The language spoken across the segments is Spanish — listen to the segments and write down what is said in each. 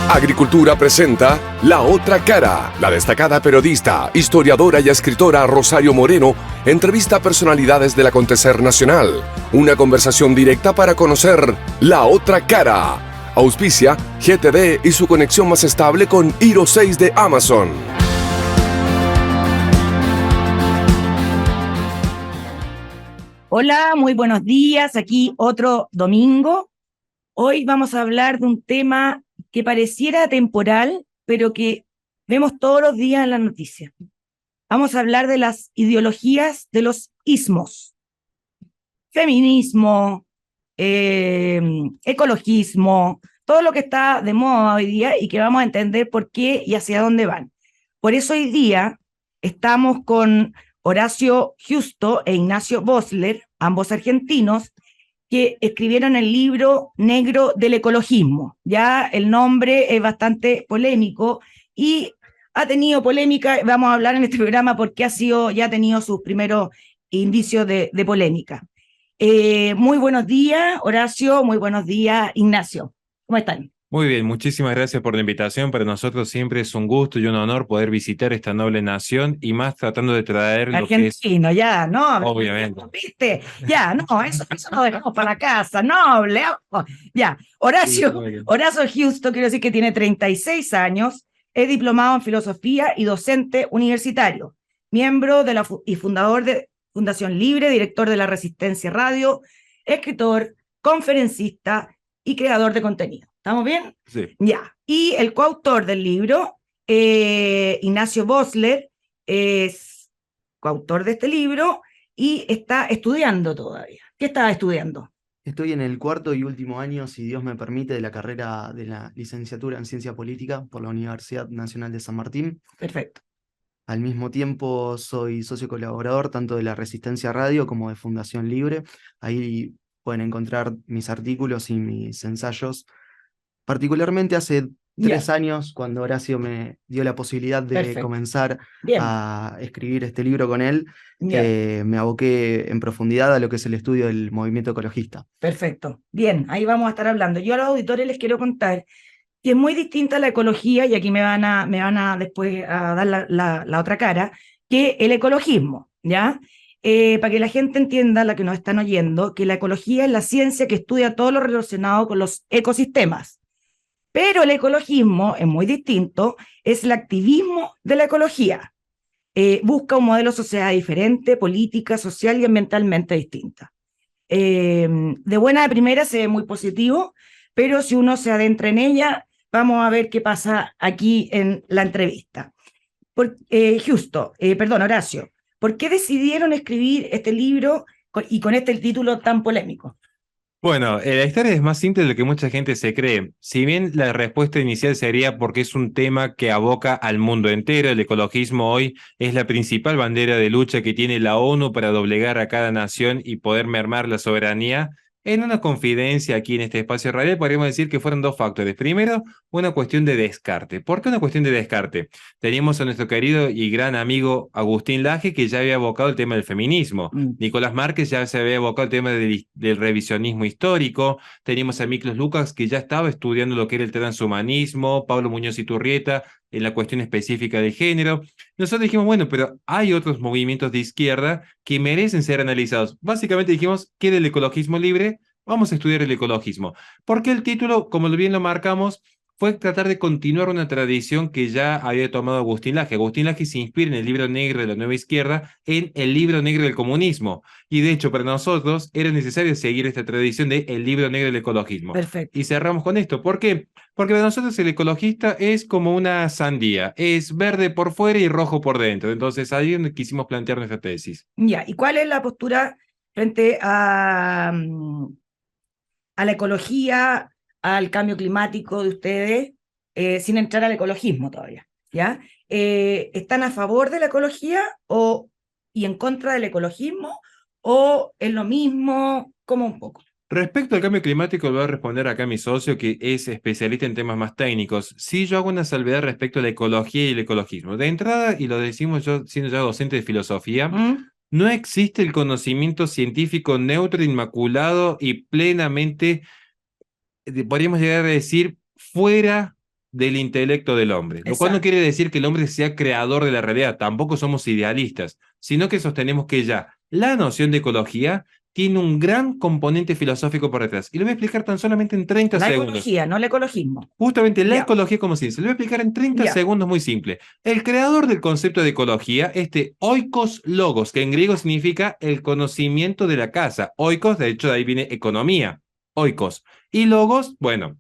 Agricultura presenta La Otra Cara. La destacada periodista, historiadora y escritora Rosario Moreno entrevista a personalidades del acontecer nacional. Una conversación directa para conocer La Otra Cara. Auspicia GTD y su conexión más estable con Hiro 6 de Amazon. Hola, muy buenos días. Aquí otro domingo. Hoy vamos a hablar de un tema que pareciera atemporal, pero que vemos todos los días en las noticias. Vamos a hablar de las ideologías de los ismos. Feminismo, ecologismo, todo lo que está de moda hoy día y que vamos a entender por qué y hacia dónde van. Por eso hoy día estamos con Horacio Giusto e Ignacio Bosler, ambos argentinos, que escribieron el libro Negro del Ecologismo. Ya el nombre es bastante polémico y ha tenido polémica, vamos a hablar en este programa porque ya ha tenido sus primeros indicios de polémica. Muy buenos días, Horacio, muy buenos días, Ignacio. ¿Cómo están? Muy bien, muchísimas gracias por la invitación. Para nosotros siempre es un gusto y un honor poder visitar esta noble nación y más tratando de traer lo que es... Argentino, ya, no. Obviamente. ¿Viste? Ya, no, eso lo dejamos para la casa, noble. Ya, Horacio Giusto, quiero decir que tiene 36 años, es diplomado en filosofía y docente universitario, miembro de y fundador de Fundación Libre, director de La Resistencia Radio, escritor, conferencista y creador de contenido. ¿Estamos bien? Sí. Ya. Y el coautor del libro, Ignacio Bosler, es coautor de este libro y está estudiando todavía. ¿Qué estaba estudiando? Estoy en el cuarto y último año, si Dios me permite, de la carrera de la licenciatura en Ciencia Política por la Universidad Nacional de San Martín. Perfecto. Al mismo tiempo soy socio colaborador tanto de La Resistencia Radio como de Fundación Libre. Ahí pueden encontrar mis artículos y mis ensayos. Particularmente hace 3 años, cuando Horacio me dio la posibilidad de comenzar a escribir este libro con él, me aboqué en profundidad a lo que es el estudio del movimiento ecologista. Perfecto. Bien, ahí vamos a estar hablando. Yo a los auditores les quiero contar que es muy distinta la ecología, y aquí me van a después a dar la otra cara, que el ecologismo, ¿ya? Para que la gente entienda, la que nos están oyendo, que la ecología es la ciencia que estudia todo lo relacionado con los ecosistemas. Pero el ecologismo es muy distinto, es el activismo de la ecología. Busca un modelo de sociedad diferente, política, social y ambientalmente distinta. De buena de primera se ve muy positivo, pero si uno se adentra en ella, vamos a ver qué pasa aquí en la entrevista. Horacio, ¿por qué decidieron escribir este libro y con este título tan polémico? Bueno, la historia es más simple de lo que mucha gente se cree. Si bien la respuesta inicial sería porque es un tema que aboca al mundo entero, el ecologismo hoy es la principal bandera de lucha que tiene la ONU para doblegar a cada nación y poder mermar la soberanía. En una confidencia aquí en este espacio radial podríamos decir que fueron 2 factores. Primero, una cuestión de descarte. ¿Por qué una cuestión de descarte? Teníamos a nuestro querido y gran amigo Agustín Laje, que ya había abocado el tema del feminismo. Nicolás Márquez ya se había abocado el tema del revisionismo histórico. Teníamos a Miklos Lukács, que ya estaba estudiando lo que era el transhumanismo. Pablo Muñoz Iturrieta en la cuestión específica del género. Nosotros dijimos, bueno, pero hay otros movimientos de izquierda que merecen ser analizados. Básicamente dijimos, ¿quiere el ecologismo libre? Vamos a estudiar el ecologismo. Porque el título, como bien lo marcamos, fue tratar de continuar una tradición que ya había tomado Agustín Laje. Agustín Laje se inspira en el libro negro de la nueva izquierda, en el libro negro del comunismo. Y de hecho, para nosotros era necesario seguir esta tradición de el libro negro del ecologismo. Perfecto. Y cerramos con esto. ¿Por qué? Porque para nosotros el ecologista es como una sandía. Es verde por fuera y rojo por dentro. Entonces ahí es donde quisimos plantear nuestra tesis. Ya, ¿y cuál es la postura frente a la ecología, al cambio climático de ustedes, sin entrar al ecologismo todavía? ¿Ya? ¿Están a favor de la ecología y en contra del ecologismo? ¿O es lo mismo? Como un poco. Respecto al cambio climático, voy a responder acá a mi socio, que es especialista en temas más técnicos. Sí, yo hago una salvedad respecto a la ecología y el ecologismo. De entrada, y lo decimos yo siendo ya docente de filosofía, no existe el conocimiento científico neutro, inmaculado y plenamente, podríamos llegar a decir, fuera del intelecto del hombre, lo cual no Exacto. quiere decir que el hombre sea creador de la realidad, tampoco somos idealistas, sino que sostenemos que ya la noción de ecología tiene un gran componente filosófico por detrás. Y lo voy a explicar tan solamente en 30 La segundos. ecología, no el ecologismo. Justamente la Ya. ecología como ciencia. Lo voy a explicar en 30 Ya. segundos muy simple. El creador del concepto de ecología, oikos logos, que en griego significa el conocimiento de la casa. Oikos, de hecho, de ahí viene economía. Oikos. Y logos, bueno,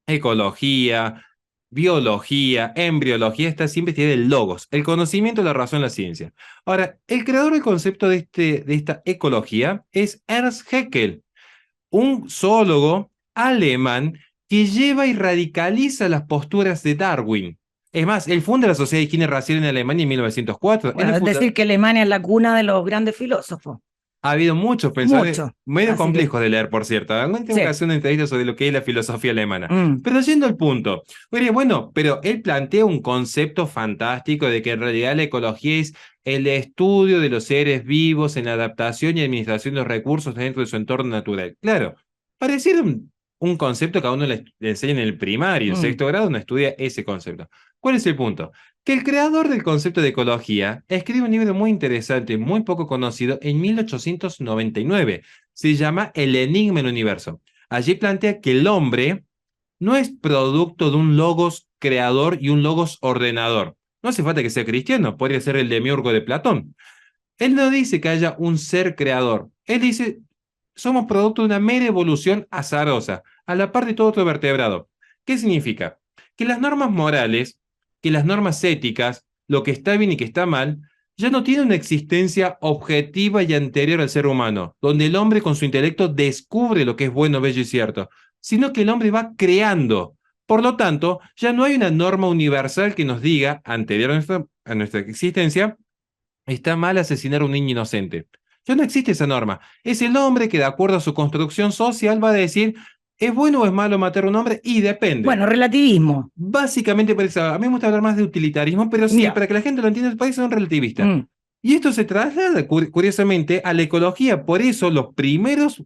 ecología, biología, embriología, esta siempre tiene el logos, el conocimiento, la razón, la ciencia. Ahora, el creador del concepto de esta ecología es Ernst Haeckel, un zoólogo alemán que lleva y radicaliza las posturas de Darwin. Es más, él funda la Sociedad de Higiene Racial en Alemania en 1904. Bueno, es decir, que Alemania es la cuna de los grandes filósofos. Ha habido muchos pensadores, Mucho. medio Así complejos de leer, por cierto. Tengo Sí. que hacer una entrevista sobre lo que es la filosofía alemana. Mm. Pero yendo al punto, oye, bueno, pero él plantea un concepto fantástico de que en realidad la ecología es el estudio de los seres vivos en adaptación y administración de los recursos dentro de su entorno natural. Claro, pareciera un concepto que a uno le enseñan en el primario, en Mm. sexto grado, uno estudia ese concepto. ¿Cuál es el punto? Que el creador del concepto de ecología escribe un libro muy interesante, muy poco conocido, en 1899. Se llama El Enigma del Universo. Allí plantea que el hombre no es producto de un logos creador y un logos ordenador. No hace falta que sea cristiano, podría ser el demiurgo de Platón. Él no dice que haya un ser creador. Él dice, somos producto de una mera evolución azarosa, a la par de todo otro vertebrado. ¿Qué significa? Que las normas morales, que las normas éticas, lo que está bien y que está mal, ya no tienen una existencia objetiva y anterior al ser humano, donde el hombre con su intelecto descubre lo que es bueno, bello y cierto, sino que el hombre va creando. Por lo tanto, ya no hay una norma universal que nos diga, anterior a nuestra existencia, está mal asesinar a un niño inocente. Ya no existe esa norma. Es el hombre que, de acuerdo a su construcción social, va a decir, ¿es bueno o es malo matar a un hombre? Y depende. Bueno, relativismo. Básicamente, a mí me gusta hablar más de utilitarismo, pero sí, Ya. para que la gente lo entienda, parece un relativista. Mm. Y esto se traslada, curiosamente, a la ecología. Por eso, los primeros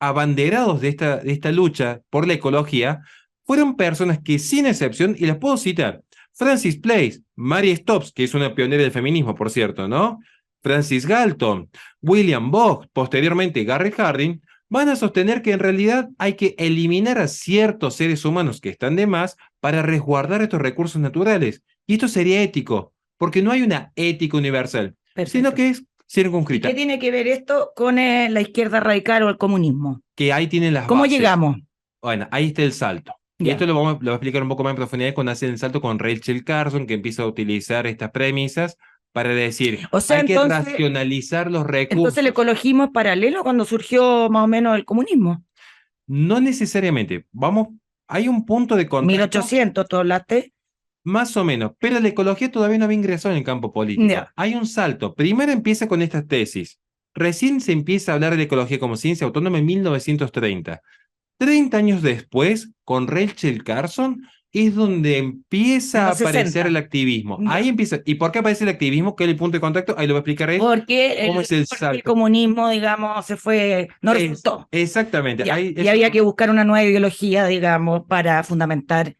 abanderados de esta lucha por la ecología fueron personas que, sin excepción, y las puedo citar, Francis Place, Mary Stopes, que es una pionera del feminismo, por cierto, ¿no? Francis Galton, William Bogg, posteriormente Gary Harding, van a sostener que en realidad hay que eliminar a ciertos seres humanos que están de más para resguardar estos recursos naturales. Y esto sería ético, porque no hay una ética universal, sino Perfecto. que es ¿Y circunscrita. qué tiene que ver esto con la izquierda radical o el comunismo? Que ahí tienen las ¿Cómo bases. llegamos? Bueno, ahí está el salto. Y Ya. esto lo voy a explicar un poco más en profundidad cuando hace el salto con Rachel Carson, que empieza a utilizar estas premisas para decir, O sea, hay que entonces- racionalizar los recursos. Entonces el ecologismo es paralelo cuando surgió más o menos el comunismo. No necesariamente. Hay un punto de contacto, 1800, tú hablaste. más o menos, pero la ecología todavía no había ingresado en el campo político. Ya. Hay un salto. Primero empieza con estas tesis. Recién se empieza a hablar de ecología como ciencia autónoma en 1930. 30 años después, con Rachel Carson, es donde empieza En a los aparecer 60. el activismo. Ya. Ahí empieza. ¿Y por qué aparece el activismo? ¿Qué es el punto de contacto? Ahí lo va a explicar él. Porque ¿Cómo es el porque salto? el comunismo, digamos, no resultó. Exactamente. Ya. Ahí Y había que buscar una nueva ideología, digamos, para fundamentar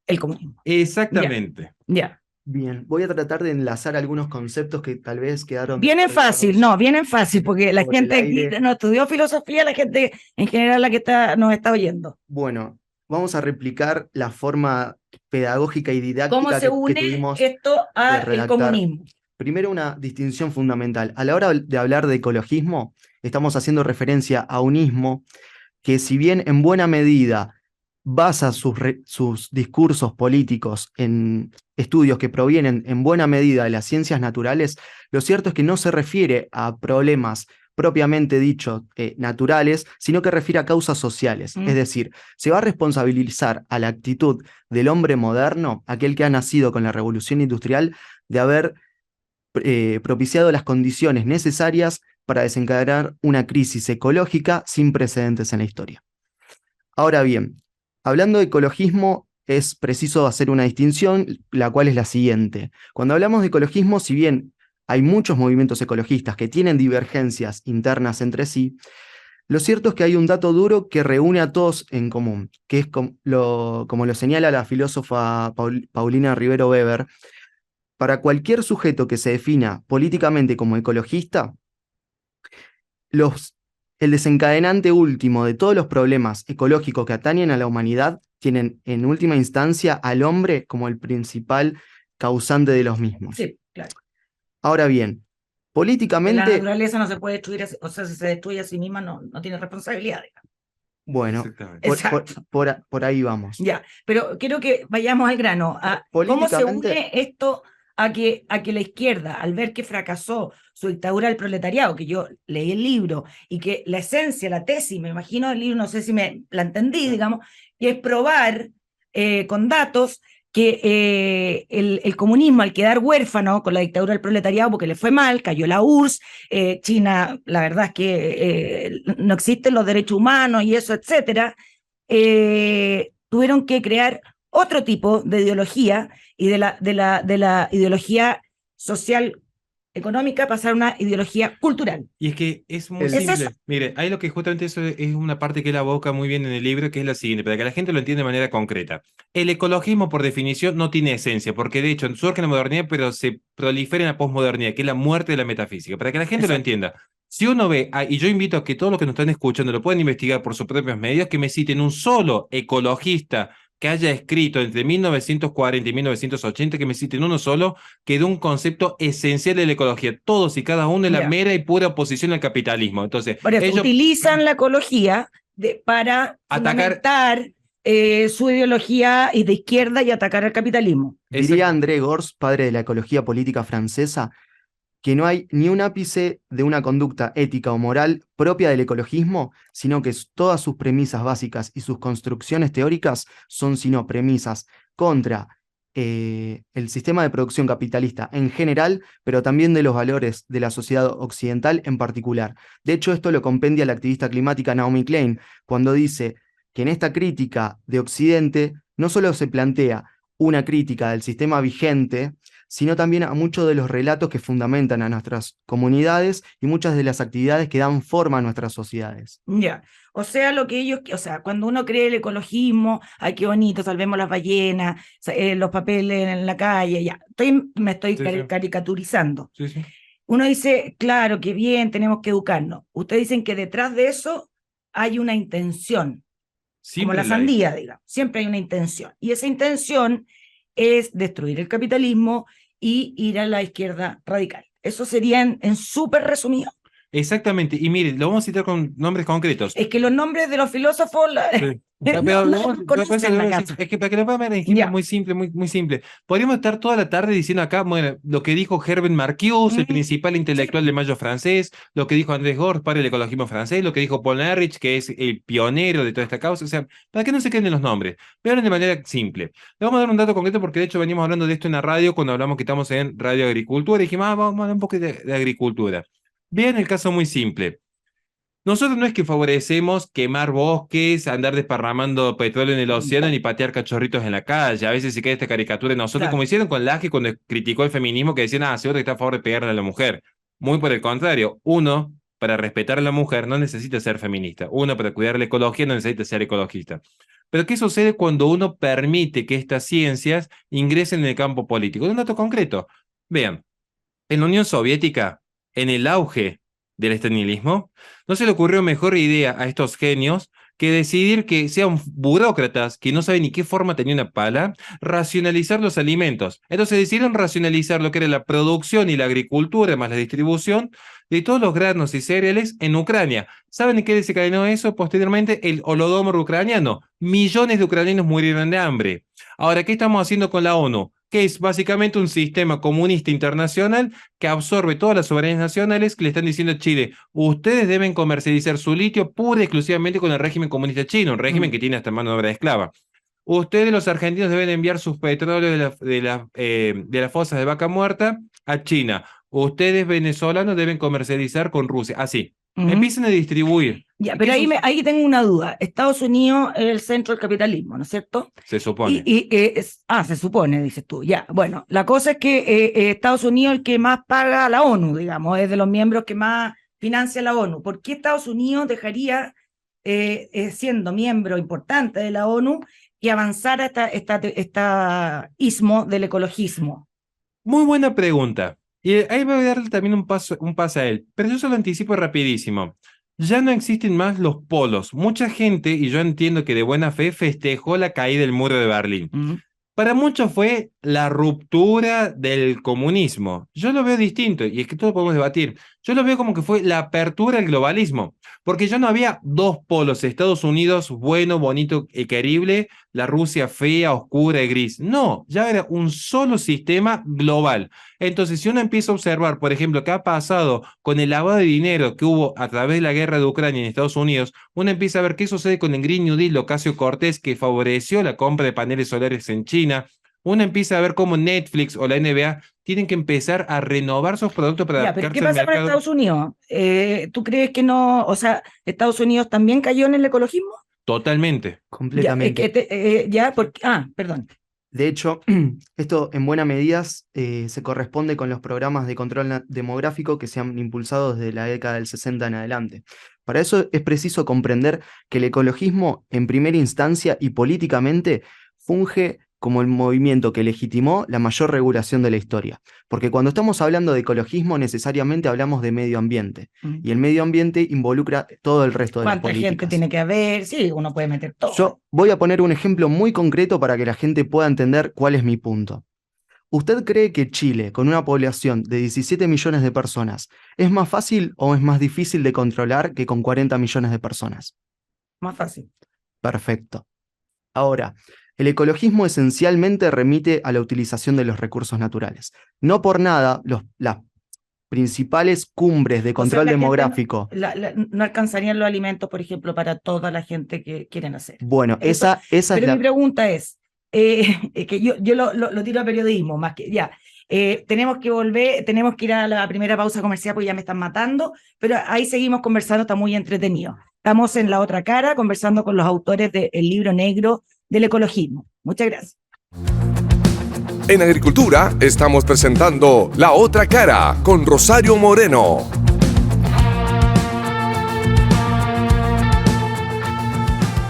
el comunismo. Exactamente. Ya. Bien, voy a tratar de enlazar algunos conceptos que tal vez quedaron Vienen fácil, descolgados no, vienen fácil, porque la por el gente aquí aire. no estudió filosofía, la gente en general la que nos está oyendo. Bueno, vamos a replicar la forma pedagógica y ¿Cómo didáctica se que une tuvimos esto de al redactar. comunismo? Primero, una distinción fundamental. A la hora de hablar de ecologismo, estamos haciendo referencia a un ismo que, si bien en buena medida basa sus discursos políticos en estudios que provienen en buena medida de las ciencias naturales, lo cierto es que no se refiere a problemas propiamente dicho naturales, sino que refiere a causas sociales. Mm. Es decir, se va a responsabilizar a la actitud del hombre moderno, aquel que ha nacido con la revolución industrial, de haber propiciado las condiciones necesarias para desencadenar una crisis ecológica sin precedentes en la historia. Ahora bien, hablando de ecologismo, es preciso hacer una distinción, la cual es la siguiente. Cuando hablamos de ecologismo, si bien hay muchos movimientos ecologistas que tienen divergencias internas entre sí, Lo cierto es que hay un dato duro que reúne a todos en común, que es como lo señala la filósofa Paulina Rivero Weber. Para cualquier sujeto que se defina políticamente como ecologista, los, el desencadenante último de todos los problemas ecológicos que atañen a la humanidad tienen en última instancia al hombre como el principal causante de los mismos. Sí, claro. Ahora bien, La políticamente, naturaleza no se puede destruir, o sea, si se destruye a sí misma no tiene responsabilidad, digamos. bueno, Exactamente. Exacto. por ahí vamos. Ya, pero quiero que vayamos al grano. ¿Cómo se Políticamente, une esto a que la izquierda, al ver que fracasó su dictadura del proletariado, que yo leí el libro, y que la esencia, la tesis, me imagino el libro, no sé si me la entendí, digamos, y es probar con datos que el comunismo, al quedar huérfano con la dictadura del proletariado, porque le fue mal, cayó la URSS, China, la verdad es que no existen los derechos humanos y eso, etcétera, tuvieron que crear otro tipo de ideología y de la ideología social económica pasar a una ideología cultural. Y es que es muy ¿Es simple. eso? Mire, hay lo que justamente eso es una parte que él aboca muy bien en el libro, que es la siguiente, para que la gente lo entienda de manera concreta. El ecologismo, por definición, no tiene esencia, porque de hecho surge en la modernidad, pero se prolifera en la posmodernidad, que es la muerte de la metafísica. Para que la gente lo Exacto. entienda, si uno ve, y yo invito a que todos los que nos están escuchando lo puedan investigar por sus propios medios, que me citen un solo ecologista que haya escrito entre 1940 y 1980, que me citen uno solo, que dé un concepto esencial de la ecología. Todos y cada uno de la Ya. mera y pura oposición al capitalismo. Entonces, Por eso, ellos utilizan la ecología para atacar, fundamentar su ideología y de izquierda y atacar al capitalismo. diría André Gorz, padre de la ecología política francesa, que no hay ni un ápice de una conducta ética o moral propia del ecologismo, sino que todas sus premisas básicas y sus construcciones teóricas son sino premisas contra el sistema de producción capitalista en general, pero también de los valores de la sociedad occidental en particular. De hecho, esto lo compendia la activista climática Naomi Klein, cuando dice que en esta crítica de Occidente no solo se plantea una crítica del sistema vigente, sino también a muchos de los relatos que fundamentan a nuestras comunidades y muchas de las actividades que dan forma a nuestras sociedades. Ya, o sea, cuando uno cree el ecologismo, ay, qué bonito, salvemos las ballenas, los papeles en la calle, ya, me estoy Sí, sí. caricaturizando. Sí, sí. Uno dice, claro, qué bien, tenemos que educarnos. Ustedes dicen que detrás de eso hay una intención, como Siempre la la hay. sandía, digamos, siempre hay una intención. Y esa intención es destruir el capitalismo y ir a la izquierda radical. Eso sería en súper resumido. Exactamente. Y mire, lo vamos a citar con nombres concretos. Es que los nombres de los filósofos Sí. no, Pero no por eso conocen le la voy a decir, casa. es que para que lo puedan ver en ejemplo Ya. muy simple, muy simple. Podríamos estar toda la tarde diciendo acá, bueno, lo que dijo Herbert Marcuse, el principal intelectual del Mayo francés, lo que dijo Andrés Gorz, padre del ecologismo francés, lo que dijo Paul Ehrlich, que es el pionero de toda esta causa. O sea, para que no se queden en los nombres, vean de manera simple. Le vamos a dar un dato concreto porque de hecho venimos hablando de esto en la radio cuando hablamos que estamos en Radio Agricultura y dijimos, vamos a hablar un poco de agricultura. Vean el caso muy simple. Nosotros no es que favorecemos quemar bosques, andar desparramando petróleo en el océano ni patear cachorritos en la calle. A veces se queda esta caricatura de nosotros, Claro. como hicieron con Laje cuando criticó el feminismo, que decían, seguro que está a favor de pegarle a la mujer. Muy por el contrario, uno, para respetar a la mujer, no necesita ser feminista. Uno, para cuidar la ecología, no necesita ser ecologista. Pero ¿qué sucede cuando uno permite que estas ciencias ingresen en el campo político? Un dato concreto. Vean, en la Unión Soviética, en el auge del estalinismo, no se le ocurrió mejor idea a estos genios que decidir que sean burócratas que no saben ni qué forma tenía una pala, racionalizar los alimentos. Entonces decidieron racionalizar lo que era la producción y la agricultura, más la distribución de todos los granos y cereales en Ucrania. ¿Saben en qué desencadenó eso? Posteriormente, el holodomor ucraniano. Millones de ucranianos murieron de hambre. Ahora, ¿qué estamos haciendo con la ONU? Que es básicamente un sistema comunista internacional que absorbe todas las soberanías nacionales que le están diciendo a Chile, ustedes deben comercializar su litio pura y exclusivamente con el régimen comunista chino, un régimen que tiene hasta mano de obra esclava. Ustedes, los argentinos, deben enviar sus petróleos de las fosas de Vaca Muerta a China. Ustedes, venezolanos, deben comercializar con Rusia. Así. Empiecen a distribuir. Ya, pero ahí tengo una duda. Estados Unidos es el centro del capitalismo, ¿no es cierto? Se supone. Se supone, dices tú. Ya, bueno, la cosa es que Estados Unidos es el que más paga a la ONU, digamos, es de los miembros que más financia la ONU. ¿Por qué Estados Unidos dejaría, siendo miembro importante de la ONU, que avanzara esta ismo del ecologismo? Muy buena pregunta. Y ahí voy a darle también un paso a él. Pero yo se lo anticipo rapidísimo. Ya no existen más los polos. Mucha gente, y yo entiendo que de buena fe, festejó la caída del muro de Berlín. ¿Mm? Para muchos fue la ruptura del comunismo. Yo lo veo distinto, y es que todo podemos debatir. Yo lo veo como que fue la apertura al globalismo, porque ya no había dos polos, Estados Unidos bueno, bonito y querible, la Rusia fea, oscura y gris. No, ya era un solo sistema global. Entonces, si uno empieza a observar, por ejemplo, qué ha pasado con el lavado de dinero que hubo a través de la guerra de Ucrania en Estados Unidos, uno empieza a ver qué sucede con el Green New Deal de Ocasio-Cortez, que favoreció la compra de paneles solares en China. Uno empieza a ver cómo Netflix o la NBA tienen que empezar a renovar sus productos para Ya, pero ¿qué adaptarse al pasa con mercado. Estados Unidos? ¿Tú crees que no, o sea, Estados Unidos también cayó en el ecologismo? Totalmente. Ya, Completamente. ya, porque, perdón. De hecho, esto en buena medida se corresponde con los programas de control demográfico que se han impulsado desde la década del 60 en adelante. Para eso es preciso comprender que el ecologismo, en primera instancia y políticamente, funge como el movimiento que legitimó la mayor regulación de la historia. Porque cuando estamos hablando de ecologismo, necesariamente hablamos de medio ambiente. Y el medio ambiente involucra todo el resto de las ¿Cuánta gente políticas. tiene que haber? Sí, uno puede meter todo. Yo voy a poner un ejemplo muy concreto para que la gente pueda entender cuál es mi punto. ¿Usted cree que Chile, con una población de 17 millones de personas, es más fácil o es más difícil de controlar que con 40 millones de personas? Más fácil. Perfecto. Ahora, el ecologismo esencialmente remite a la utilización de los recursos naturales. No por nada, las principales cumbres de O sea, control la gente demográfico. no alcanzarían los alimentos, por ejemplo, para toda la gente que quieren hacer. Bueno, Eso, esa es pero mi la... pregunta es que yo lo tiro a periodismo, más que ya. Tenemos que ir a la primera pausa comercial porque ya me están matando, pero ahí seguimos conversando, está muy entretenido. Estamos en La Otra Cara conversando con los autores del libro negro del ecologismo. Muchas gracias. En Agricultura estamos presentando La Otra Cara con Rosario Moreno.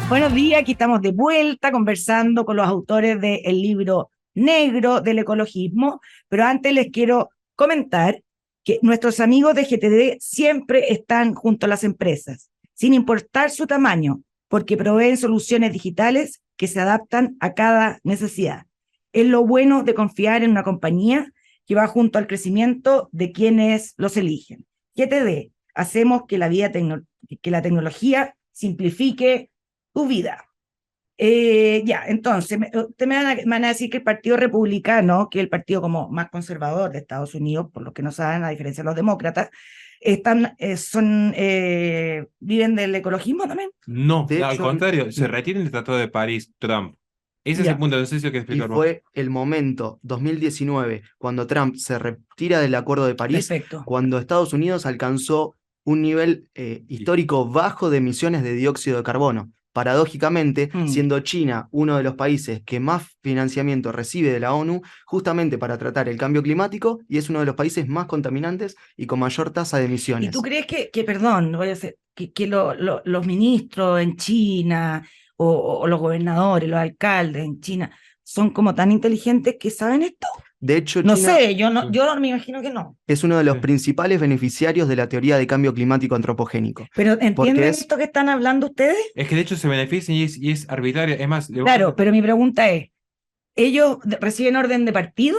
Buenos días, aquí estamos de vuelta conversando con los autores del libro negro del ecologismo, pero antes les quiero comentar que nuestros amigos de GTD siempre están junto a las empresas, sin importar su tamaño, porque proveen soluciones digitales que se adaptan a cada necesidad. Es lo bueno de confiar en una compañía que va junto al crecimiento de quienes los eligen. GTD, hacemos que la tecnología simplifique tu vida. Entonces, ustedes me van a decir que el Partido Republicano, que es el partido como más conservador de Estados Unidos, por lo que no saben, a diferencia de los demócratas, viven del ecologismo también. No, De al hecho, contrario, se retira del Tratado de París Trump. Ese es Ya. el punto, no sé si lo que y explicar vos. fue el momento, 2019, cuando Trump se retira del Acuerdo de París, Perfecto. cuando Estados Unidos alcanzó un nivel histórico bajo de emisiones de dióxido de carbono. Paradójicamente, siendo China uno de los países que más financiamiento recibe de la ONU, justamente para tratar el cambio climático, y es uno de los países más contaminantes y con mayor tasa de ¿Y emisiones. tú crees perdón, voy a hacer, que los ministros en China o los gobernadores, los alcaldes en China son como tan inteligentes que saben esto? De hecho, No China sé, yo no me imagino que no. es uno de los Sí. principales beneficiarios de la teoría de cambio climático antropogénico. Pero ¿entienden es- esto que están hablando ustedes? Es que de hecho se benefician y es arbitrario. Es más, Claro, pero mi pregunta es, ¿ellos reciben orden de partido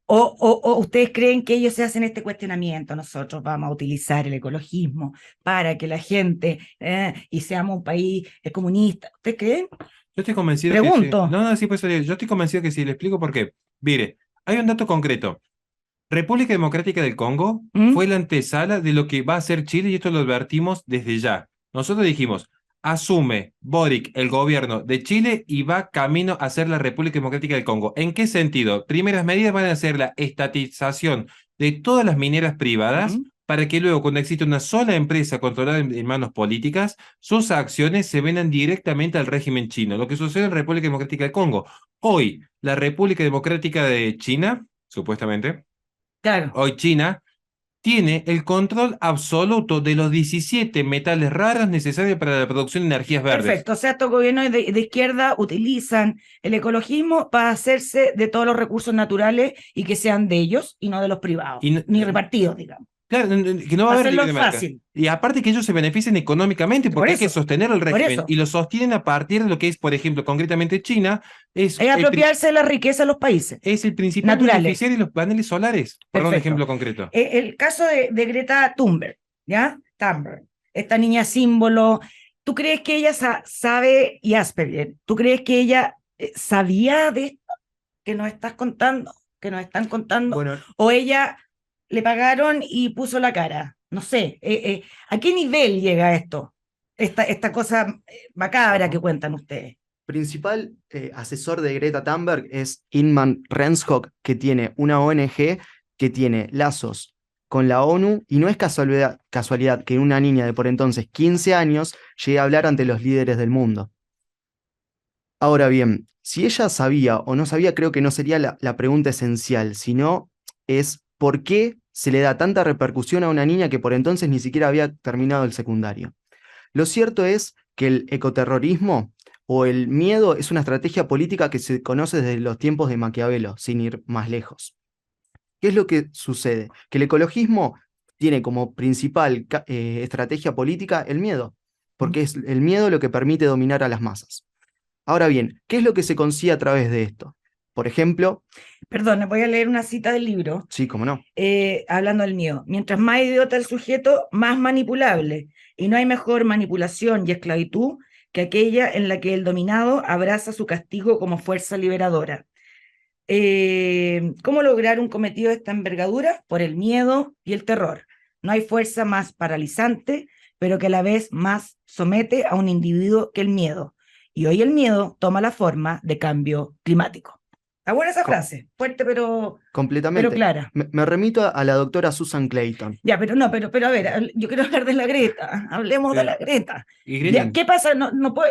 o ustedes creen que ellos se hacen este cuestionamiento? Nosotros vamos a utilizar el ecologismo para que la gente y seamos un país comunista. ¿Ustedes creen? yo estoy convencido Pregunto. que sí. No, sí, pues yo estoy convencido que sí. Le explico por qué. Mire, hay un dato concreto. República Democrática del Congo fue la antesala de lo que va a ser Chile y esto lo advertimos desde ya. Nosotros dijimos, asume Boric el gobierno de Chile y va camino a ser la República Democrática del Congo. ¿En qué sentido? Primeras medidas van a ser la estatización de todas las mineras privadas para que luego, cuando existe una sola empresa controlada en manos políticas, sus acciones se vendan directamente al régimen chino. Lo que sucede en la República Democrática del Congo. Hoy, la República Democrática de China, supuestamente, Claro. hoy China tiene el control absoluto de los 17 metales raros necesarios para la producción de energías verdes. Perfecto, o sea, estos gobiernos de izquierda utilizan el ecologismo para hacerse de todos los recursos naturales y que sean de ellos y no de los privados, ni repartidos, digamos. Claro, que no va a haber libre mercado. Fácil. Y aparte que ellos se beneficien económicamente porque hay que sostener el régimen y lo sostienen a partir de lo que es, por ejemplo, concretamente China. Es apropiarse de la riqueza de los países. Es el principal beneficiario de los paneles solares. Para un ejemplo concreto. El caso de Greta Thunberg, ¿ya? Thunberg, esta niña símbolo. ¿Tú crees que ella sabe, y Asperger, tú crees que ella sabía de esto que nos estás contando, que nos están contando? Bueno, o ella le pagaron y puso la cara. No sé, ¿a qué nivel llega esto? Esta cosa macabra que cuentan ustedes. Principal asesor de Greta Thunberg es Inman Renskog, que tiene una ONG que tiene lazos con la ONU, y no es casualidad que una niña de por entonces 15 años llegue a hablar ante los líderes del mundo. Ahora bien, si ella sabía o no sabía, creo que no sería la pregunta esencial, sino es ¿por qué se le da tanta repercusión a una niña que por entonces ni siquiera había terminado el secundario? Lo cierto es que el ecoterrorismo o el miedo es una estrategia política que se conoce desde los tiempos de Maquiavelo, sin ir más lejos. ¿Qué es lo que sucede? Que el ecologismo tiene como principal estrategia política el miedo, porque es el miedo lo que permite dominar a las masas. Ahora bien, ¿qué es lo que se consigue a través de esto? Por ejemplo... Perdón, voy a leer una cita del libro. Sí, cómo no. Hablando del miedo. Mientras más idiota el sujeto, más manipulable. Y no hay mejor manipulación y esclavitud que aquella en la que el dominado abraza su castigo como fuerza liberadora. ¿Cómo lograr un cometido de esta envergadura? Por el miedo y el terror. No hay fuerza más paralizante, pero que a la vez más somete a un individuo que el miedo. Y hoy el miedo toma la forma de cambio climático. Está buena esa frase, fuerte pero completamente. Pero clara. Me remito a la doctora Susan Clayton. Ya, pero no, pero a ver, yo quiero hablar de la Greta. Hablemos de la Greta. Ya, ¿qué pasa?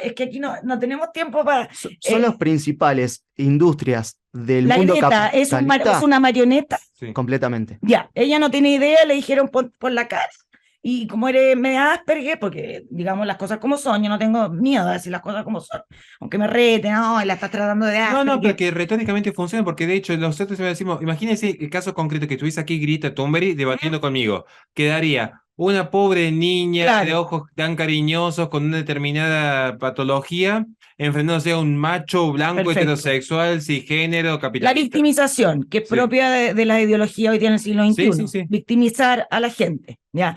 Es que aquí no tenemos tiempo para... Son las principales industrias del la mundo Greta capitalista. ¿es una marioneta? Sí. Completamente. Ya, ella no tiene idea, le dijeron por la cara. Y como eres media Asperger, porque digamos las cosas como son, yo no tengo miedo a decir las cosas como son, aunque me reten, no, la estás tratando de Asperger. No, pero que retóricamente funciona, porque de hecho nosotros decimos, imagínense el caso concreto que tuviese aquí Greta Thunberg debatiendo conmigo, quedaría una pobre niña de ojos tan cariñosos con una determinada patología, enfrentándose a un macho blanco heterosexual, cisgénero, capitalista. La victimización, que es propia de la ideología hoy día en el siglo XXI. Sí. Victimizar a la gente, ¿ya?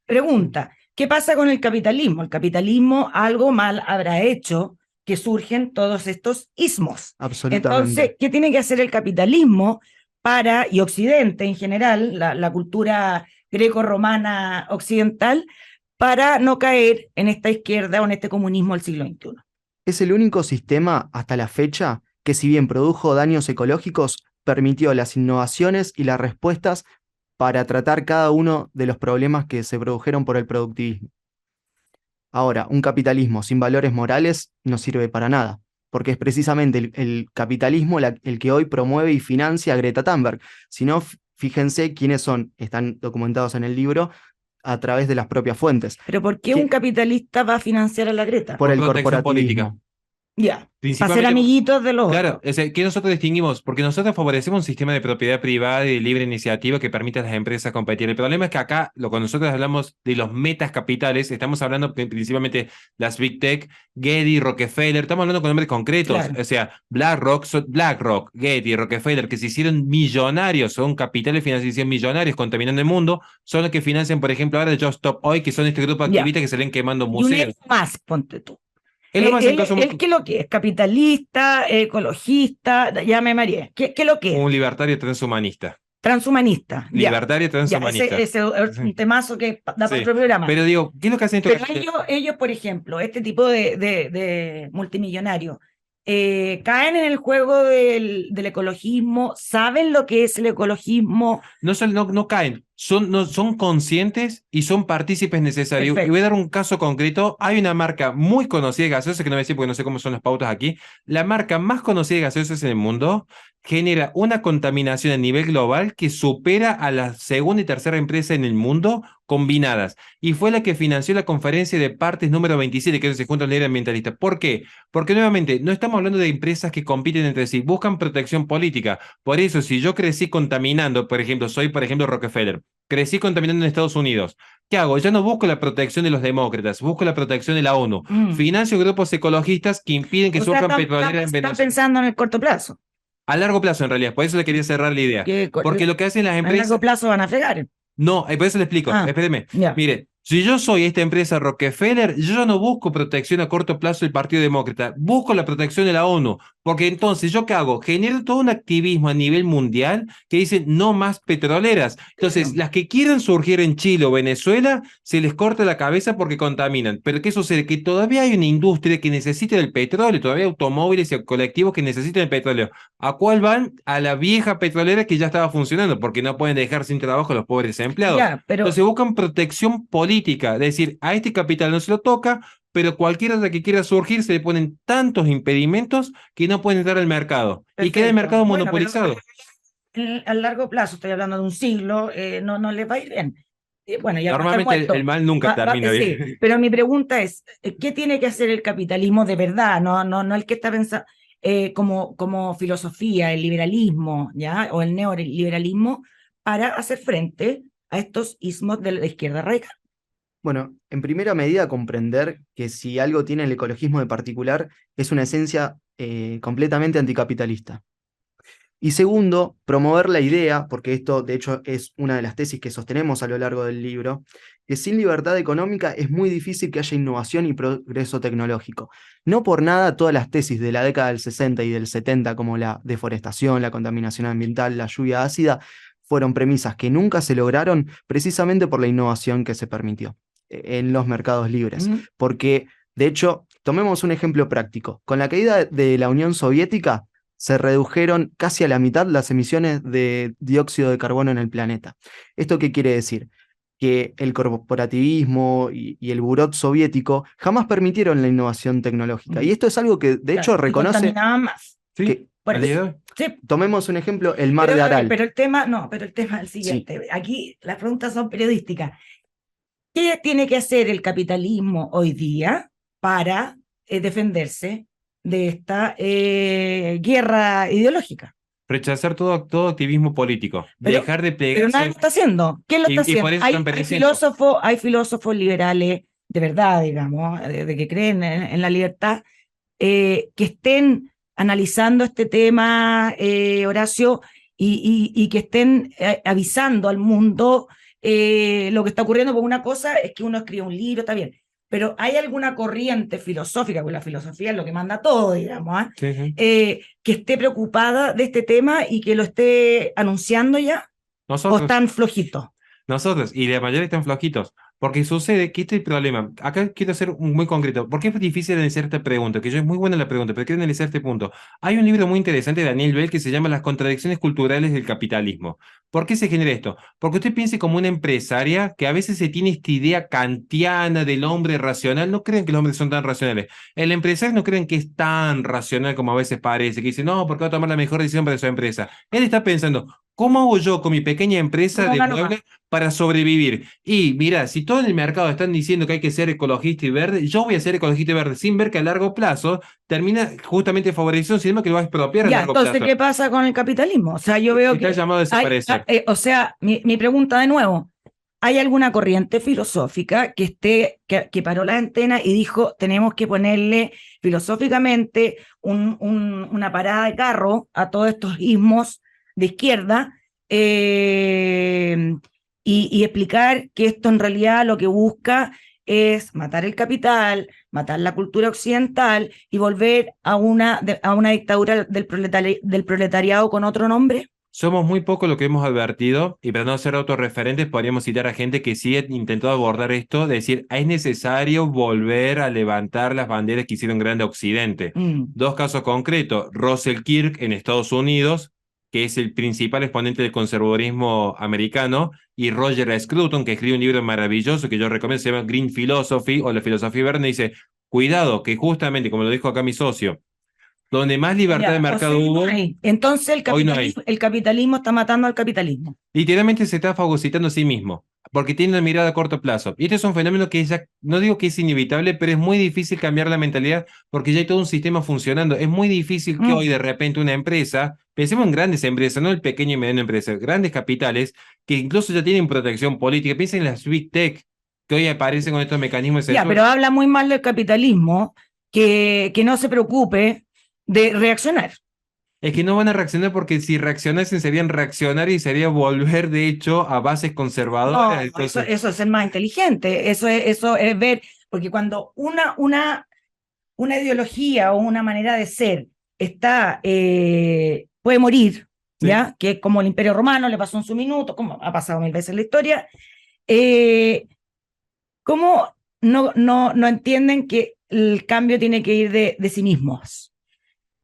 Pregunta, ¿qué pasa con el capitalismo? El capitalismo algo mal habrá hecho que surgen todos estos ismos. Absolutamente. Entonces, ¿qué tiene que hacer el capitalismo y Occidente en general, la cultura greco-romana occidental, para no caer en esta izquierda o en este comunismo del siglo XXI? Es el único sistema hasta la fecha que, si bien produjo daños ecológicos, permitió las innovaciones y las respuestas para tratar cada uno de los problemas que se produjeron por el productivismo. Ahora, un capitalismo sin valores morales no sirve para nada, porque es precisamente el capitalismo el que hoy promueve y financia a Greta Thunberg. Si no, fíjense quiénes son, están documentados en el libro a través de las propias fuentes. ¿Pero por qué un capitalista va a financiar a la Greta? Por el corporativismo. Ya, para ser amiguitos de los Claro, ¿qué nosotros distinguimos? Porque nosotros favorecemos un sistema de propiedad privada y de libre iniciativa que permite a las empresas competir. El problema es que acá, cuando nosotros hablamos de los metas capitales, estamos hablando principalmente las Big Tech, Getty, Rockefeller, estamos hablando con nombres concretos. Claro. O sea, BlackRock, Getty, Rockefeller, que se hicieron millonarios, son capitales de financiación millonarios contaminando el mundo, son los que financian, por ejemplo, ahora Just Stop Oil, que son este grupo de activistas que se ven quemando museos. Y más, ponte tú. Él ¿qué lo que es? ¿Capitalista, ecologista? Ya me mareé. ¿Qué lo que es? Un libertario transhumanista. Transhumanista. Libertario transhumanista. Ese es un temazo que da para otro programa. Pero digo, ¿qué es lo que hacen estos? Pero ellos, por ejemplo, este tipo de multimillonarios, caen en el juego del ecologismo, saben lo que es el ecologismo. No caen, son conscientes y son partícipes necesarios. Perfecto. Y voy a dar un caso concreto. Hay una marca muy conocida de gaseosas, que no voy a decir porque no sé cómo son las pautas aquí. La marca más conocida de gaseosas en el mundo genera una contaminación a nivel global que supera a la segunda y tercera empresa en el mundo combinadas. Y fue la que financió la conferencia de partes número 27, que se junta el líder ambientalista. ¿Por qué? Porque nuevamente no estamos hablando de empresas que compiten entre sí, buscan protección política. Por eso, si yo crecí contaminando, por ejemplo, soy, por ejemplo, Rockefeller, crecí contaminando en Estados Unidos, ¿qué hago? Ya no busco la protección de los demócratas, busco la protección de la ONU. Financio grupos ecologistas que impiden que O sea, surjan petroleras en están Venezuela. pensando en el corto plazo. A largo plazo, en realidad, por eso le quería cerrar la idea. Que Porque lo que hacen las a largo empresas. plazo van a fregar. No, por eso le explico. Ah, Espéreme. ya. Mire, si yo soy esta empresa Rockefeller, yo no busco protección a corto plazo del Partido Demócrata, busco la protección de la ONU, porque entonces, ¿yo qué hago? Genero todo un activismo a nivel mundial que dice no más petroleras. Entonces, Claro. las que quieran surgir en Chile o Venezuela, se les corta la cabeza porque contaminan. Pero ¿qué sucede? Que todavía hay una industria que necesita del petróleo, todavía hay automóviles y colectivos que necesitan el petróleo. ¿A cuál van? A la vieja petrolera que ya estaba funcionando, porque no pueden dejar sin trabajo a los pobres empleados. Ya, pero Entonces buscan protección política, es decir, a este capital no se lo toca, pero cualquiera de que quiera surgir se le ponen tantos impedimentos que no pueden entrar al mercado. Y queda el perfecto. mercado Bueno, monopolizado. a largo plazo, estoy hablando de un siglo, no les va a ir bien. Bueno, ya va a estar Normalmente el muerto. mal nunca termina Sí, bien. pero mi pregunta es, ¿qué tiene que hacer el capitalismo de verdad? No el que está pensando como filosofía, el liberalismo, ¿ya? O el neoliberalismo, para hacer frente a estos ismos de la izquierda radical. Bueno, en primera medida comprender que si algo tiene el ecologismo de particular es una esencia completamente anticapitalista. Y segundo, promover la idea, porque esto de hecho es una de las tesis que sostenemos a lo largo del libro, que sin libertad económica es muy difícil que haya innovación y progreso tecnológico. No por nada todas las tesis de la década del 60 y del 70, como la deforestación, la contaminación ambiental, la lluvia ácida, fueron premisas que nunca se lograron precisamente por la innovación que se permitió en los mercados libres. Porque, de hecho, tomemos un ejemplo práctico. Con la caída de la Unión Soviética, se redujeron casi a la mitad las emisiones de dióxido de carbono en el planeta. ¿Esto qué quiere decir? Que el corporativismo y el buró soviético jamás permitieron la innovación tecnológica. Y esto es algo que, de hecho, reconoce... contaminaban más. Sí, que, Por al día de eso. hoy. Sí, tomemos un ejemplo, el mar de Aral. pero el tema es el siguiente. Aquí las preguntas son periodísticas. ¿Qué tiene que hacer el capitalismo hoy día para defenderse de esta guerra ideológica? Rechazar todo activismo político. Pero- Dejar de Pero plegarse. nadie lo está haciendo. ¿Quién lo está Y por haciendo? eso están pereciendo. Hay filósofos liberales de verdad, digamos, de que creen en la libertad, que estén analizando este tema, Horacio, y que estén avisando al mundo lo que está ocurriendo, porque una cosa es que uno escribe un libro, está bien, pero hay alguna corriente filosófica, porque la filosofía es lo que manda todo, digamos, Sí, sí. que esté preocupada de este tema y que lo esté anunciando ya, o Nosotros. están flojitos. Nosotros, y la mayoría están flojitos, porque sucede que este es el problema. Acá quiero ser muy concreto. ¿Por qué es difícil analizar esta pregunta? Que yo es muy buena la pregunta, pero quiero analizar este punto. Hay un libro muy interesante de Daniel Bell que se llama Las contradicciones culturales del capitalismo. ¿Por qué se genera esto? Porque usted piense como una empresaria que a veces se tiene esta idea kantiana del hombre racional. No creen que los hombres son tan racionales. El empresario no creen que es tan racional como a veces parece, que dice, no, porque va a tomar la mejor decisión para su empresa. Él está pensando, ¿cómo hago yo con mi pequeña empresa ¿Cómo de gano muebles para sobrevivir? Y mira, si todo en el mercado están diciendo que hay que ser ecologista y verde, yo voy a ser ecologista y verde sin ver que a largo plazo termina justamente favoreciendo un sistema que lo va a expropiar a Ya, largo entonces, plazo. ¿qué pasa con el capitalismo? O sea, yo veo Está que llamado a desaparecer. o sea, mi pregunta de nuevo, ¿hay alguna corriente filosófica que paró la antena y dijo, tenemos que ponerle filosóficamente una parada de carro a todos estos ismos de izquierda, y explicar que esto en realidad lo que busca es matar el capital, matar la cultura occidental y volver a una dictadura del proletariado con otro nombre? Somos muy pocos lo que hemos advertido, y para no ser autorreferentes, podríamos citar a gente que sí ha intentado abordar esto, de decir, es necesario volver a levantar las banderas que hicieron grande a Occidente. Dos casos concretos, Russell Kirk en Estados Unidos, que es el principal exponente del conservadurismo americano, y Roger Scruton, que escribe un libro maravilloso que yo recomiendo, se llama Green Philosophy o la filosofía verde, dice, cuidado, que justamente, como lo dijo acá mi socio, donde más libertad de Ya, o mercado sea, no hubo, hay. Entonces hoy no hay. el capitalismo está matando al capitalismo. Literalmente se está fagocitando a sí mismo, porque tiene una mirada a corto plazo. Y este es un fenómeno que ya, no digo que es inevitable, pero es muy difícil cambiar la mentalidad porque ya hay todo un sistema funcionando. Es muy difícil que hoy de repente una empresa, pensemos en grandes empresas, no el pequeño y mediano empresa, grandes capitales, que incluso ya tienen protección política. Piensen en las Big Tech, que hoy aparecen con estos mecanismos de Ya, censura. pero habla muy mal del capitalismo que no se preocupe de reaccionar. Es que no van a reaccionar porque si reaccionasen serían reaccionar y sería volver de hecho a bases No, conservadoras. eso Entonces, es ser más inteligente, eso es ver, porque cuando una ideología o una manera de ser está, puede morir, sí. ¿ya? Que es como el Imperio Romano le pasó en su minuto, como ha pasado mil veces en la historia, eh, ¿cómo no entienden que el cambio tiene que ir de sí mismos?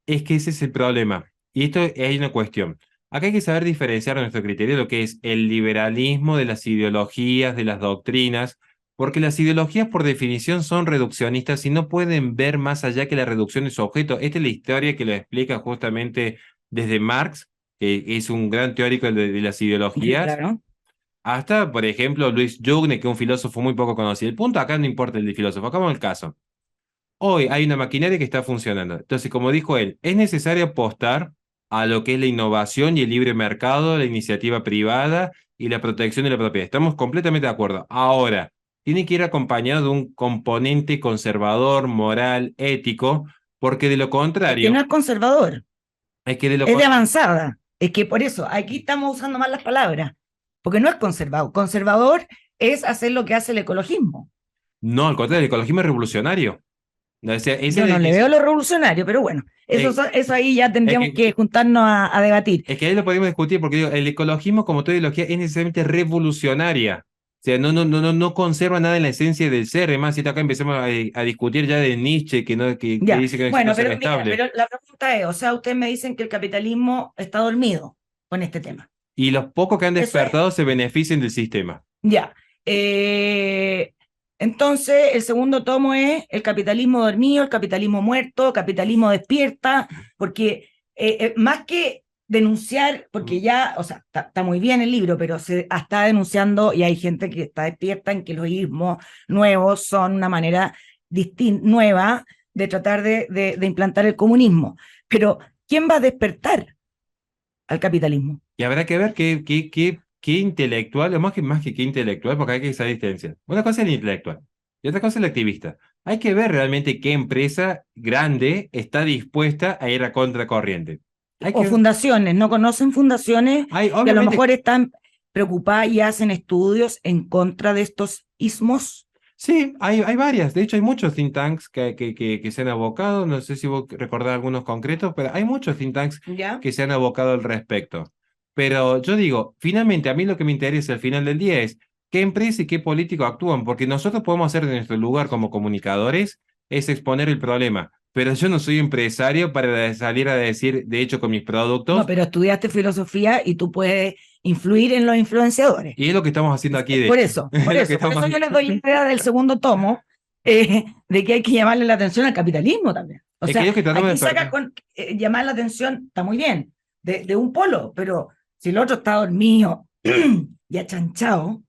Es que ese es el problema. Y esto hay una cuestión. Acá hay que saber diferenciar nuestro criterio de lo que es el liberalismo de las ideologías, de las doctrinas, porque las ideologías por definición son reduccionistas y no pueden ver más allá que la reducción de su objeto. Esta es la historia que lo explica justamente desde Marx, que es un gran teórico de las ideologías, Claro. hasta, por ejemplo, Luis Jugne, que es un filósofo muy poco conocido. El punto acá no importa el de filósofo, acá vamos al caso. Hoy hay una maquinaria que está funcionando. Entonces, como dijo él, es necesario apostar a lo que es la innovación y el libre mercado, la iniciativa privada y la protección de la propiedad. Estamos completamente de acuerdo. Ahora, tiene que ir acompañado de un componente conservador, moral, ético, porque de lo Es que no contrario, es conservador, es que de lo es de contrario, avanzada. Es que por eso, aquí estamos usando mal las palabras, porque no es conservador. Conservador es hacer lo que hace el ecologismo. no, al contrario, el ecologismo es revolucionario. No, o sea, Yo no le veo lo revolucionario, pero bueno, eh, eso ahí ya es tendríamos que juntarnos a debatir. Es que ahí lo podemos discutir porque digo, el ecologismo como toda ideología es necesariamente revolucionaria. O sea, no conserva nada en la esencia del ser. Además, si acá empezamos a discutir ya de Nietzsche, que Ya, dice que no existe bueno, un ser pero mira, estable. pero la pregunta es, o sea, ustedes me dicen que el capitalismo está dormido con este tema. Y los pocos que han Eso es. despertado se benefician del sistema. Ya. Entonces, el segundo tomo es el capitalismo dormido, el capitalismo muerto, capitalismo despierta, porque más que denunciar, porque ya, o sea, está muy bien el libro, pero se está denunciando y hay gente que está despierta en que los ismos nuevos son una manera nueva de tratar de implantar el comunismo. Pero, ¿quién va a despertar al capitalismo? Y habrá que ver qué intelectual, o más que qué intelectual, porque hay que saber diferenciar. Una cosa es el intelectual y otra cosa es el activista. Hay que ver realmente qué empresa grande está dispuesta a ir a contracorriente. Hay O que, fundaciones, no conocen fundaciones que a lo obviamente, mejor están preocupadas y hacen estudios en contra de estos ismos. sí, hay varias. De hecho, hay muchos think tanks que se han abocado. No sé si vos recordás algunos concretos, pero hay muchos think tanks ¿Ya? que se han abocado al respecto. Pero yo digo, finalmente, a mí lo que me interesa al final del día es qué empresa y qué político actúan, porque nosotros podemos hacer de nuestro lugar como comunicadores es exponer el problema. Pero yo no soy empresario para salir a decir, de hecho, con mis No, productos, pero estudiaste filosofía y tú puedes influir en los influenciadores. y es lo que estamos haciendo aquí, de Por hecho. eso, Es por lo que eso, por estamos eso yo les doy la idea del segundo tomo, de que hay que llamarle la atención al capitalismo también. O Es que sea, ellos que tratamos de aquí saca despertar. con llamar la atención, está muy bien, de un polo, pero si el otro está dormido y achanchado,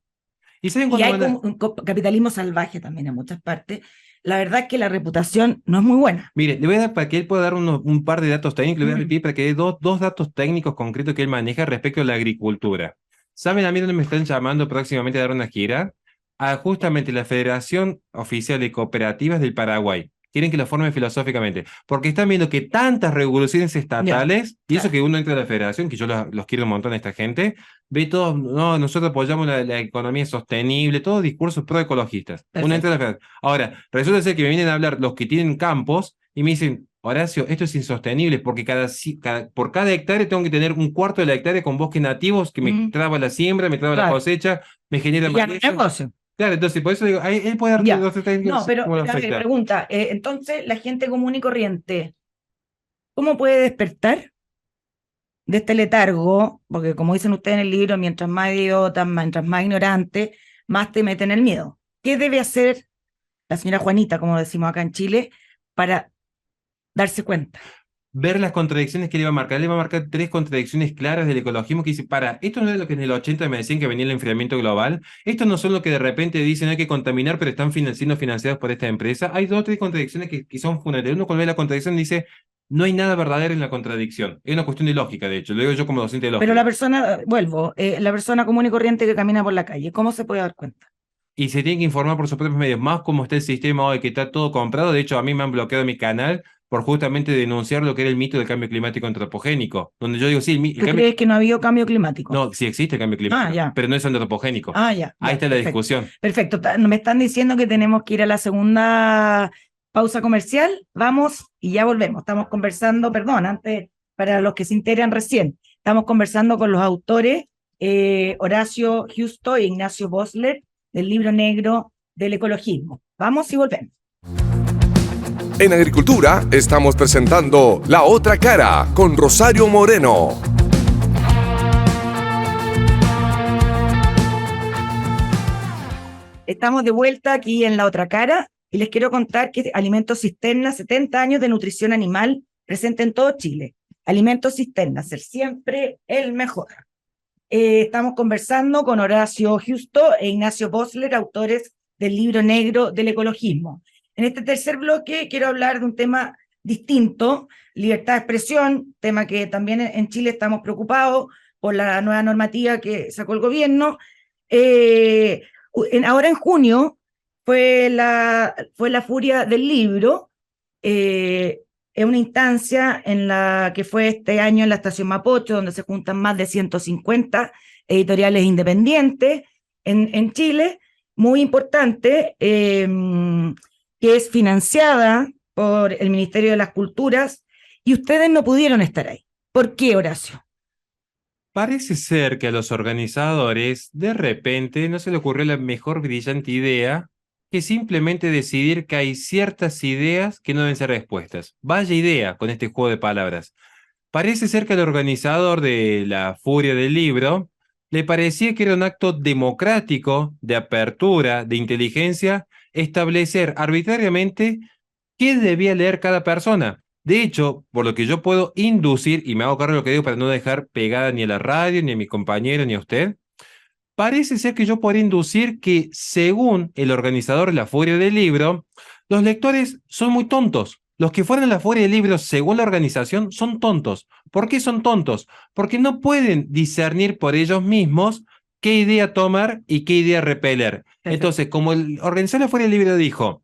¿Y saben y cuándo hay van a...? como un capitalismo salvaje también en muchas partes, la verdad es que la reputación no es muy buena. Mire, le voy a dar para que él pueda dar un par de datos técnicos, le voy a Mm. repetir para que dé dos datos técnicos concretos que él maneja respecto a la agricultura. ¿Saben a mí dónde me están llamando próximamente a dar una gira? A justamente la Federación Oficial de Cooperativas del Paraguay. Quieren que lo forme filosóficamente, porque están viendo que tantas regulaciones Ya, estatales, y eso claro. que uno entra a la federación, que yo los quiero un montón a esta gente, ve todos, no, nosotros apoyamos la economía sostenible, todos discursos proecologistas. Uno entra a la Perfecto. federación. Ahora, resulta ser que me vienen a hablar los que tienen campos y me dicen, Horacio, esto es insostenible porque por cada hectárea tengo que tener un cuarto de la hectárea con bosques nativos que me Mm, traba la siembra, me traba la claro. cosecha, me genera Y ya no es maleza. negocio. Claro, entonces por eso digo, él puede darte Ya. dos técnicas No, cómo lo pero a ver, afecta. pregunta, entonces la gente común y corriente, ¿cómo puede despertar de este letargo, porque como dicen ustedes en el libro, mientras más idiota, mientras más ignorante, más te meten el miedo. ¿Qué debe hacer la señora Juanita, como decimos acá en Chile, para darse cuenta? Ver las contradicciones que le va a marcar. Le va a marcar 3 contradicciones claras del ecologismo que dice, esto no es lo que en el 80 me decían que venía el enfriamiento global, esto no son lo que de repente dicen hay que contaminar, pero están siendo financiados por esta empresa. Hay 2 o 3 contradicciones que son fundamentales. Uno cuando ve la contradicción dice, no hay nada verdadero en la contradicción. Es una cuestión de lógica, de hecho, lo digo yo como docente de lógica. Pero la persona, vuelvo, la persona común y corriente que camina por la calle, ¿cómo se puede dar cuenta? Y se tiene que informar por sus propios medios, más como está el sistema hoy, que está todo comprado. De hecho, a mí me han bloqueado mi canal por justamente denunciar lo que era el mito del cambio climático antropogénico, donde yo digo, sí, ¿Tú crees que no ha habido cambio climático? No, sí existe el cambio climático, ya. pero no es antropogénico. Ya. Ahí está la Perfecto. discusión. Perfecto. Me están diciendo que tenemos que ir a la segunda pausa comercial. Vamos y ya volvemos. Estamos conversando, perdón, antes, para los que se integran recién, estamos conversando con los autores Horacio Justo e Ignacio Bosler del libro negro del ecologismo. Vamos y volvemos. En Agricultura estamos presentando La Otra Cara con Rosario Moreno. Estamos de vuelta aquí en La Otra Cara y les quiero contar que Alimentos Cisterna, 70 años de nutrición animal presente en todo Chile. Alimentos Cisterna, ser siempre el mejor. Estamos conversando con Horacio Justo e Ignacio Bosler, autores del libro negro del ecologismo. En este tercer bloque quiero hablar de un tema distinto, libertad de expresión, tema que también en Chile estamos preocupados por la nueva normativa que sacó el gobierno. Ahora en junio fue la furia del libro, es una instancia en la que fue este año en la Estación Mapocho, donde se juntan más de 150 editoriales independientes en Chile, muy importante, que es financiada por el Ministerio de las Culturas, y ustedes no pudieron estar ahí. ¿Por qué, Horacio? Parece ser que a los organizadores, de repente, no se le ocurrió la mejor brillante idea que simplemente decidir que hay ciertas ideas que no deben ser respuestas. Vaya idea con este juego de palabras. Parece ser que al organizador de la Furia del Libro le parecía que era un acto democrático, de apertura, de inteligencia, establecer arbitrariamente qué debía leer cada persona. De hecho, por lo que yo puedo inducir, y me hago cargo de lo que digo para no dejar pegada ni a la radio, ni a mi compañero, ni a usted, parece ser que yo podría inducir que, según el organizador de la Furia del Libro, los lectores son muy tontos. Los que fueron a la Furia del Libro, según la organización, son tontos. ¿Por qué son tontos? Porque no pueden discernir por ellos mismos qué idea tomar y qué idea repeler. Perfecto. Entonces, como el organizador de la Furia del Libro dijo,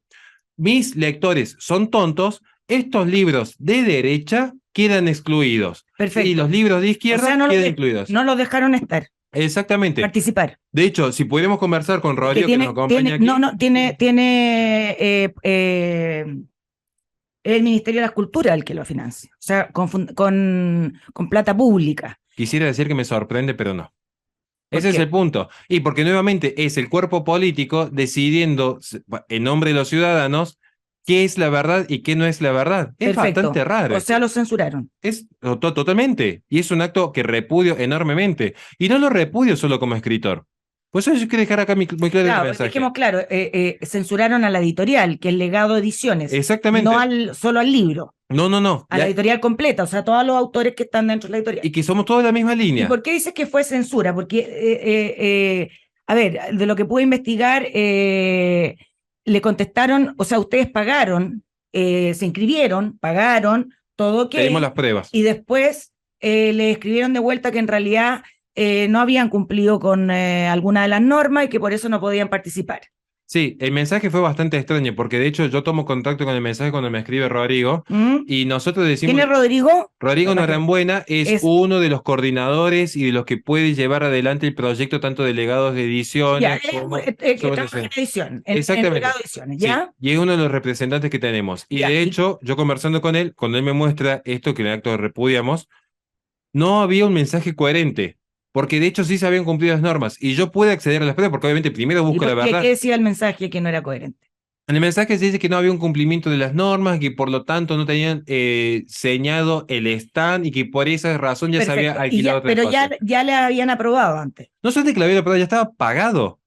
mis lectores son tontos, estos libros de derecha quedan excluidos. Perfecto. Y los libros de izquierda quedan incluidos. No los dejaron estar. Exactamente. Participar. De hecho, si pudiéramos conversar con Rodrigo, que nos acompaña aquí. Tiene el Ministerio de las Culturas el que lo financia, o sea, con plata pública. Quisiera decir que me sorprende, pero no. ¿Por Ese qué? es el punto. Y porque nuevamente es el cuerpo político decidiendo en nombre de los ciudadanos qué es la verdad y qué no es la verdad. Es Perfecto. bastante raro. O sea, lo censuraron. Es totalmente. Y es un acto que repudio enormemente. Y no lo repudio solo como escritor. Pues eso yo quiero dejar acá muy claro el Claro, mensaje. dejemos claro, censuraron a la editorial, que es Legado Ediciones. Exactamente. No solo al libro, No. a la editorial completa, o sea, todos los autores que están dentro de la editorial. Y que somos todos de la misma ¿Y línea. por qué dices que fue censura? Porque, a ver, de lo que pude investigar, le contestaron, o sea, ustedes pagaron, se inscribieron, pagaron, todo ok. Tenemos las pruebas. Y después le escribieron de vuelta que en realidad no habían cumplido con alguna de las normas y que por eso no podían participar. Sí, el mensaje fue bastante extraño, porque de hecho yo tomo contacto con el mensaje cuando me escribe Rodrigo, y nosotros decimos... ¿Quién es Rodrigo? Rodrigo Norambuena es uno de los coordinadores y de los que puede llevar adelante el proyecto, tanto de legados de ediciones como... que trabaja en edición, Exactamente. en legado de ediciones, ¿ya? Sí, y es uno de los representantes que tenemos. Y Ya, de hecho, yo conversando con él, cuando él me muestra esto que en el acto repudiamos, no había un mensaje coherente. Porque de hecho sí se habían cumplido las normas. Y yo pude acceder a las pruebas porque obviamente primero busco la verdad. ¿Qué decía el mensaje que no era coherente? En el mensaje se dice que no había un cumplimiento de las normas, que por lo tanto no tenían señado el stand y que por esa razón ya se había Perfecto. Y alquilado ya, otro pero espacio. ya le habían aprobado antes. No solamente que la había aprobado, ya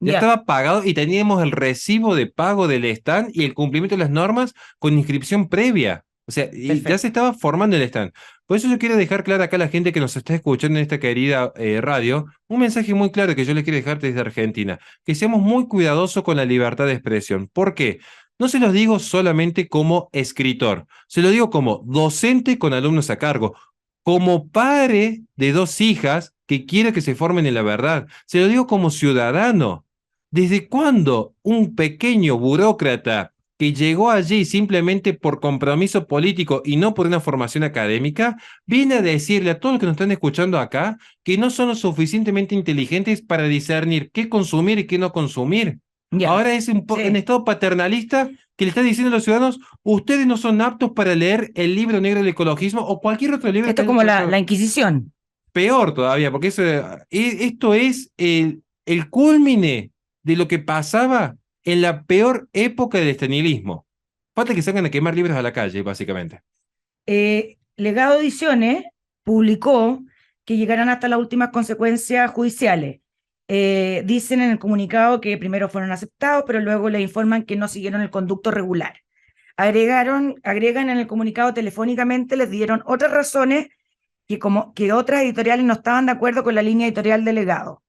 Ya, estaba pagado y teníamos el recibo de pago del stand y el cumplimiento de las normas con inscripción previa. O sea, y ya se perfecto. estaba formando el stand. Por eso yo quiero dejar claro acá a la gente que nos está escuchando en esta querida radio, un mensaje muy claro que yo les quiero dejar desde Argentina, que seamos muy cuidadosos con la libertad de expresión. ¿Por qué? No se los digo solamente como escritor, se lo digo como docente con alumnos a cargo, como padre de 2 hijas que quiere que se formen en la verdad. Se lo digo como ciudadano. ¿Desde cuándo un pequeño burócrata que llegó allí simplemente por compromiso político y no por una formación académica, viene a decirle a todos los que nos están escuchando acá que no son lo suficientemente inteligentes para discernir qué consumir y qué no consumir? Ya, Ahora es en sí. estado paternalista que le está diciendo a los ciudadanos, ustedes no son aptos para leer el libro negro del ecologismo o cualquier otro libro Esto que es haya como la publicado. Inquisición. Peor todavía, porque esto es el cúlmine de lo que pasaba en la peor época del estenilismo. Falta que salgan a quemar libros a la calle, básicamente. Legado Ediciones publicó que llegarán hasta las últimas consecuencias judiciales. Dicen en el comunicado que primero fueron aceptados, pero luego le informan que no siguieron el conducto regular. Agregan en el comunicado telefónicamente, les dieron otras razones que otras editoriales no estaban de acuerdo con la línea editorial de Legado.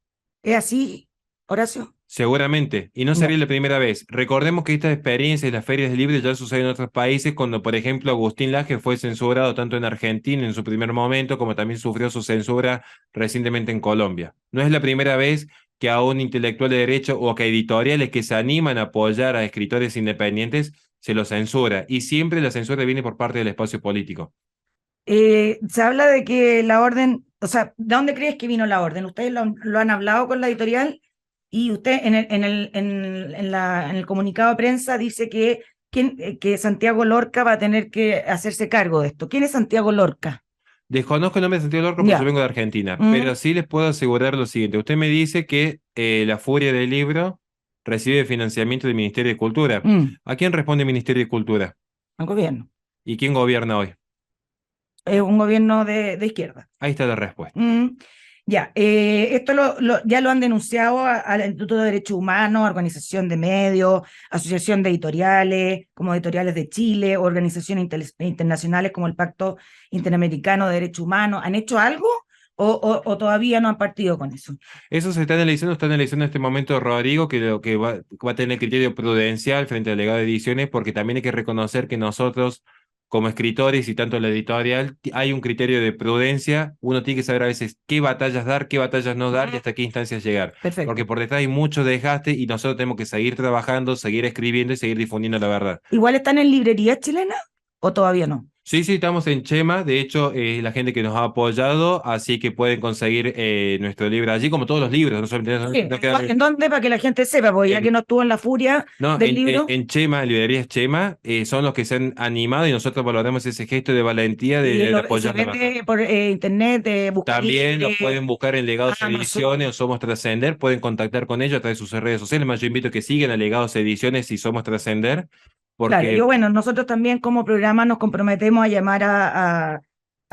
¿Es así, Horacio? Seguramente, y no Ya. sería la primera vez. Recordemos que estas experiencias en las ferias de libros ya suceden en otros países, cuando, por ejemplo, Agustín Laje fue censurado tanto en Argentina en su primer momento, como también sufrió su censura recientemente en Colombia. No es la primera vez que a un intelectual de derecho o que a editoriales que se animan a apoyar a escritores independientes se los censura, y siempre la censura viene por parte del espacio político. Se habla de que la orden, o sea, ¿de dónde crees que vino la orden? Ustedes lo han hablado con la editorial y usted en el comunicado de prensa dice que Santiago Lorca va a tener que hacerse cargo de esto. ¿Quién es Santiago Lorca? Desconozco el nombre de Santiago Lorca porque yo Ya. vengo de Argentina, Mm, pero sí les puedo asegurar lo siguiente. Usted me dice que la Furia del Libro recibe financiamiento del Ministerio de Cultura. mm, ¿A quién responde el Ministerio de Cultura? el gobierno. ¿Y quién gobierna hoy? Es un gobierno de izquierda. Ahí está la respuesta. Mm, ya, esto ya lo han denunciado al Instituto de Derechos Humanos, Organización de Medios, Asociación de Editoriales, como Editoriales de Chile, organizaciones internacionales como el Pacto Interamericano de Derechos Humanos. ¿Han hecho algo o todavía no han partido con eso? Eso se está analizando en este momento Rodrigo, que lo que va a tener criterio prudencial frente al legado de ediciones, porque también hay que reconocer que nosotros, como escritores y tanto la editorial, hay un criterio de prudencia. Uno tiene que saber a veces qué batallas dar, qué batallas no dar y Ujú. hasta qué instancias llegar. Porque Perfecto. por detrás hay mucho desgaste y nosotros tenemos que seguir trabajando, seguir escribiendo y seguir difundiendo la verdad. ¿Igual están en librerías chilenas o todavía no? Sí, sí, estamos en Chema. De hecho, la gente que nos ha apoyado, así que pueden conseguir nuestro libro allí, como todos los libros. No solamente Sí, no quedan. ¿en dónde? Para que la gente sepa, porque ya que no estuvo en la furia No, del libro. en Chema, en librerías Chema, son los que se han animado y nosotros valoramos ese gesto de valentía de Y se apoyar la verdad. vende por internet, Busca También los Libre, pueden buscar en Legados Amazon. Ediciones o Somos Trascender, pueden contactar con ellos a través de sus redes sociales. Más yo invito a que sigan a Legados Ediciones y Somos Trascender, Claro, porque yo bueno, nosotros también como programa nos comprometemos a llamar a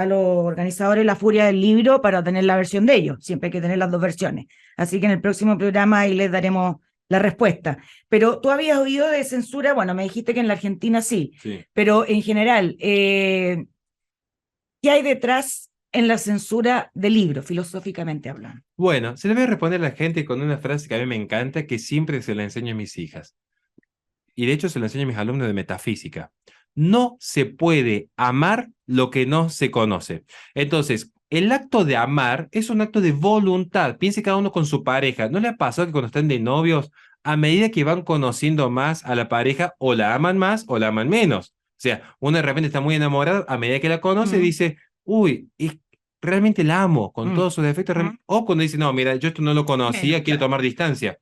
los organizadores de La Furia del Libro para tener la versión de ellos. Siempre hay que tener las dos versiones. Así que en el próximo programa ahí les daremos la respuesta. Pero tú habías oído de censura, bueno, me dijiste que en la Argentina sí, sí. pero en general, ¿qué hay detrás en la censura del libro, filosóficamente hablando? Bueno, se le voy a responder a la gente con una frase que a mí me encanta, que siempre se la enseño a mis hijas. Y de hecho se lo enseño a mis alumnos de metafísica. No se puede amar lo que no se conoce. Entonces, el acto de amar es un acto de voluntad. Piense cada uno con su pareja. ¿No le ha pasado que cuando están de novios, a medida que van conociendo más a la pareja, o la aman más o la aman menos? O sea, uno de repente está muy enamorado, a medida que la conoce, Mm, dice, uy, realmente la amo, con mm, todos sus defectos. mm. O cuando dice, no, mira, yo esto no lo Menos, conocía, quiero claro. tomar distancia.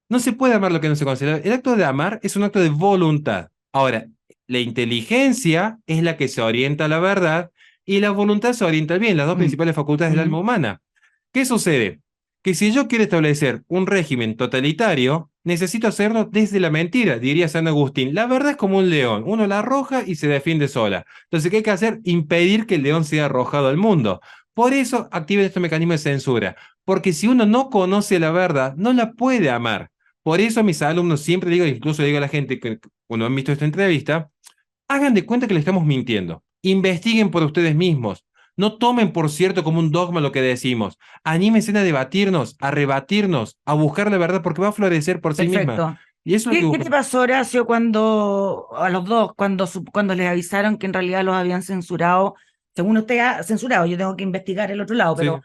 No se puede amar lo que no se considera. El acto de amar es un acto de voluntad. Ahora, la inteligencia es la que se orienta a la verdad y la voluntad se orienta al bien, las dos Mm, principales facultades del mm, alma humana. ¿Qué sucede? Que si yo quiero establecer un régimen totalitario, necesito hacerlo desde la mentira, diría San Agustín. La verdad es como un león, uno la arroja y se defiende sola. Entonces, ¿qué hay que hacer? Impedir que el león sea arrojado al mundo. Por eso activen este mecanismo de censura, porque si uno no conoce la verdad, no la puede amar. Por eso a mis alumnos siempre digo, incluso digo a la gente que cuando han visto esta entrevista, hagan de cuenta que le estamos mintiendo. Investiguen por ustedes mismos. No tomen por cierto como un dogma lo que decimos. Anímense a debatirnos, a rebatirnos, a buscar la verdad porque va a florecer por sí misma. Perfecto. Y eso es lo que ¿Qué te busco. pasó, Horacio, cuando a los dos, cuando les avisaron que en realidad los habían censurado? Según usted ha censurado, yo tengo que investigar el otro lado, Sí. pero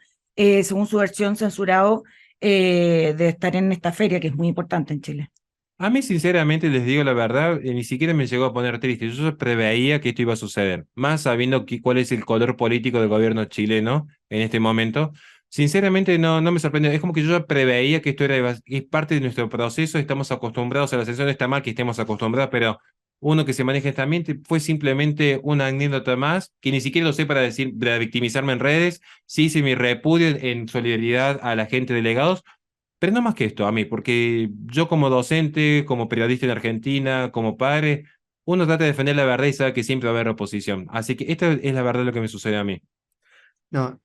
según su versión, censurado de estar en esta feria que es muy importante en Chile. A mí, sinceramente, les digo la verdad, ni siquiera me llegó a poner triste. Yo ya preveía que esto iba a suceder, más sabiendo cuál es el color político del gobierno chileno en este momento. Sinceramente, no me sorprendió. Es como que yo ya preveía que esto es parte de nuestro proceso. Estamos acostumbrados a la censura. Está mal que estemos acostumbrados, pero uno que se maneja esta ambiente fue simplemente una anécdota más, que ni siquiera lo sé para victimizarme en redes. Sí hice mi repudio en solidaridad a la gente de Legados, pero no más que esto, a mí, porque yo como docente, como periodista en Argentina, como padre, uno trata de defender la verdad y sabe que siempre va a haber oposición. Así que esta es la verdad de lo que me sucede a mí. No,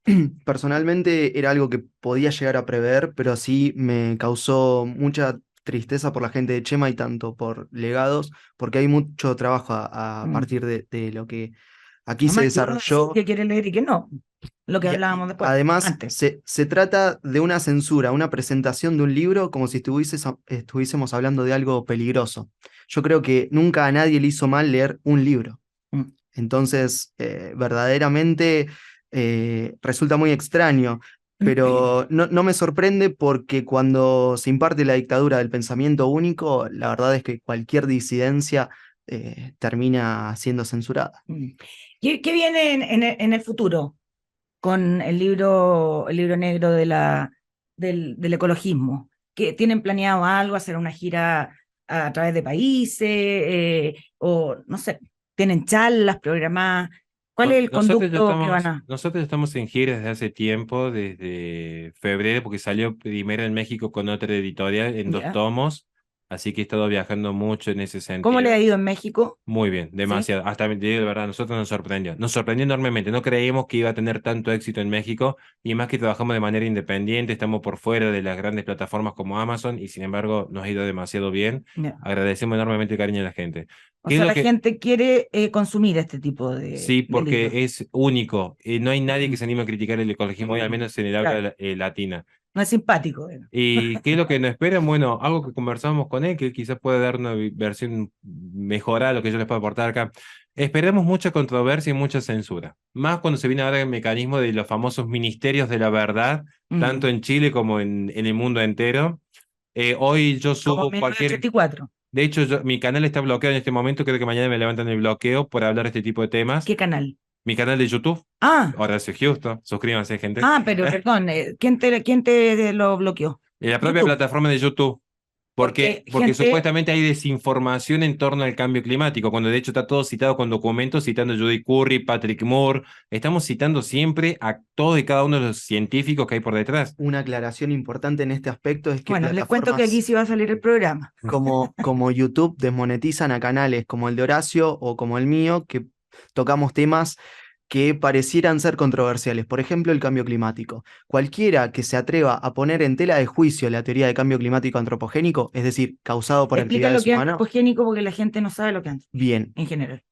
personalmente era algo que podía llegar a prever, pero sí me causó mucha tristeza por la gente de Chema y tanto por Legados, porque hay mucho trabajo a Mm. partir de lo que aquí se Además que uno decide desarrolló. qué quiere leer y qué no, lo que Y hablábamos después, además, antes. se trata de una censura, una presentación de un libro como si estuviésemos hablando de algo peligroso. Yo creo que nunca a nadie le hizo mal leer un libro. Mm. Entonces, verdaderamente resulta muy extraño, pero no me sorprende porque cuando se imparte la dictadura del pensamiento único, la verdad es que cualquier disidencia termina siendo censurada. Mm. ¿Qué viene en el futuro con el libro negro del ecologismo? ¿Que tienen planeado algo, hacer una gira a través de países, o no sé, tienen charlas programadas? ¿Cuál es el conducto que van a...? Nosotros estamos en gira desde hace tiempo, desde febrero, porque salió primero en México con otra editorial en 2 ¿Ya? tomos, así que he estado viajando mucho en ese ¿Cómo le sentido. ha ido en México? Muy bien, ¿Sí? demasiado. Hasta, te digo de verdad, nosotros nos sorprendió enormemente. No creímos que iba a tener tanto éxito en México y más que trabajamos de manera independiente, estamos por fuera de las grandes plataformas como Amazon y sin embargo nos ha ido demasiado bien. Ya. Agradecemos enormemente el cariño de la gente. O ¿Qué es sea, lo la que? gente quiere consumir este tipo Sí, de libros. porque es único. No hay nadie que Mm. se anime a criticar el ecologismo hoy, al menos en el Claro, habla latina. no es simpático. Bueno. ¿Y qué es lo que nos espera? Bueno, algo que conversamos con él, que quizás pueda dar una versión mejorada a lo que yo les puedo aportar acá. Esperamos mucha controversia y mucha censura. Más cuando se viene ahora el mecanismo de los famosos ministerios de la verdad, tanto Mm. en Chile como en el mundo entero. Hoy yo Como subo cualquier... 1984. De hecho, mi canal está bloqueado en este momento. Creo que mañana me levantan el bloqueo por hablar de este tipo de temas. ¿Qué canal? Mi canal de YouTube, Ah, Horacio Justo. Suscríbanse, gente. pero perdón, ¿quién te lo bloqueó? En la propia YouTube. plataforma de YouTube. Porque Porque gente, supuestamente hay desinformación en torno al cambio climático, cuando de hecho está todo citado con documentos, citando a Judy Curry, Patrick Moore. Estamos citando siempre a todos y cada uno de los científicos que hay por detrás. Una aclaración importante en este aspecto es que bueno, les cuento que aquí plataformas sí va a salir el programa. como YouTube desmonetizan a canales como el de Horacio o como el mío, que tocamos temas que parecieran ser controversiales. Por ejemplo, el cambio climático. Cualquiera que se atreva a poner en tela de juicio la teoría de cambio climático antropogénico, es decir, causado por Explica lo actividades que es humanas, antropogénico porque la gente no sabe lo que es bien. en general.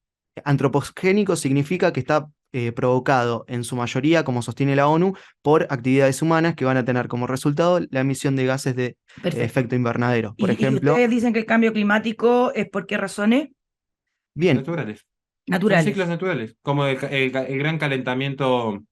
Antropogénico significa que está provocado en su mayoría, como sostiene la ONU, por actividades humanas que van a tener como resultado la emisión de gases de Perfecto. efecto invernadero. Por ¿Y ejemplo, ustedes dicen que el cambio climático es por qué razones? bien, Naturales. Son ciclos Naturales. naturales, como el gran calentamiento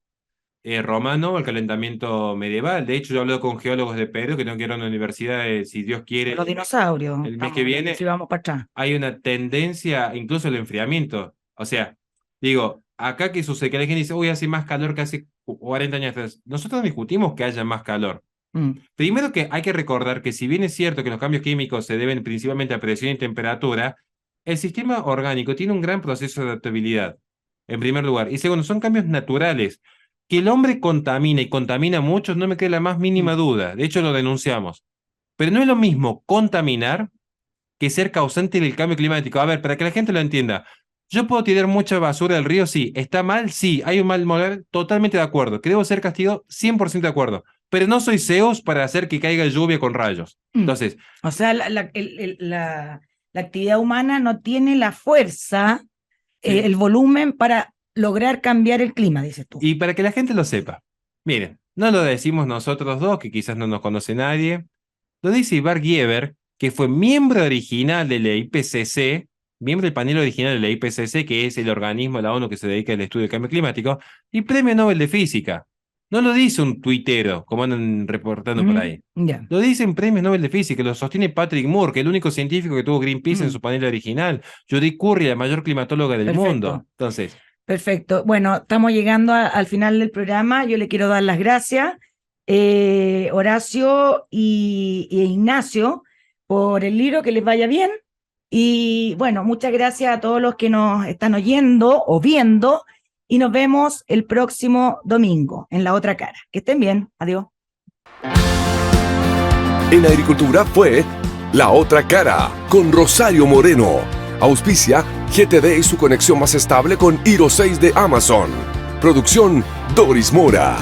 romano, el calentamiento medieval. De hecho, yo hablo con geólogos de Perú que tengo que ir a una universidad, si Dios quiere, Los dinosaurios, el mes estamos que hablando, si viene. vamos para atrás. Hay una tendencia, incluso el enfriamiento. O sea, digo, acá que sucede que la gente dice, uy, hace más calor que hace 40 años atrás. Nosotros no discutimos que haya más calor. Mm. Primero que hay que recordar que si bien es cierto que los cambios químicos se deben principalmente a presión y temperatura, el sistema orgánico tiene un gran proceso de adaptabilidad, en primer lugar. Y segundo, son cambios naturales. Que el hombre contamina y contamina mucho, no me queda la más mínima Mm. duda. De hecho, lo denunciamos. Pero no es lo mismo contaminar que ser causante del cambio climático. A ver, para que la gente lo entienda, yo puedo tirar mucha basura del río, sí. ¿Está mal? Sí. ¿Hay un mal moral? Totalmente de acuerdo. ¿Que debo ser castigado? 100% de acuerdo. Pero no soy Zeus para hacer que caiga lluvia con rayos. Entonces, O sea, la actividad humana no tiene la fuerza, Sí. el volumen para lograr cambiar el clima, dices tú. y para que la gente lo sepa, miren, no lo decimos nosotros dos, que quizás no nos conoce nadie, lo dice Ivar Gieber, que fue miembro original de la IPCC, miembro del panel original de la IPCC, que es el organismo de la ONU que se dedica al estudio del cambio climático, y premio Nobel de Física. No lo dice un tuitero, como andan reportando por ahí. Ya. Lo dicen premios Nobel de Física, lo sostiene Patrick Moore, que es el único científico que tuvo Greenpeace en su panel original. Judith Curry, la mayor climatóloga del Perfecto. mundo. Entonces, Perfecto. Bueno, estamos llegando al final del programa. Yo le quiero dar las gracias, Horacio e Ignacio, por el libro, que les vaya bien. Y bueno, muchas gracias a todos los que nos están oyendo o viendo. Y nos vemos el próximo domingo en La Otra Cara. Que estén bien. Adiós. En Agricultura fue La Otra Cara con Rosario Moreno. Auspicia GTD y su conexión más estable con Hiro 6 de Amazon. Producción Doris Mora.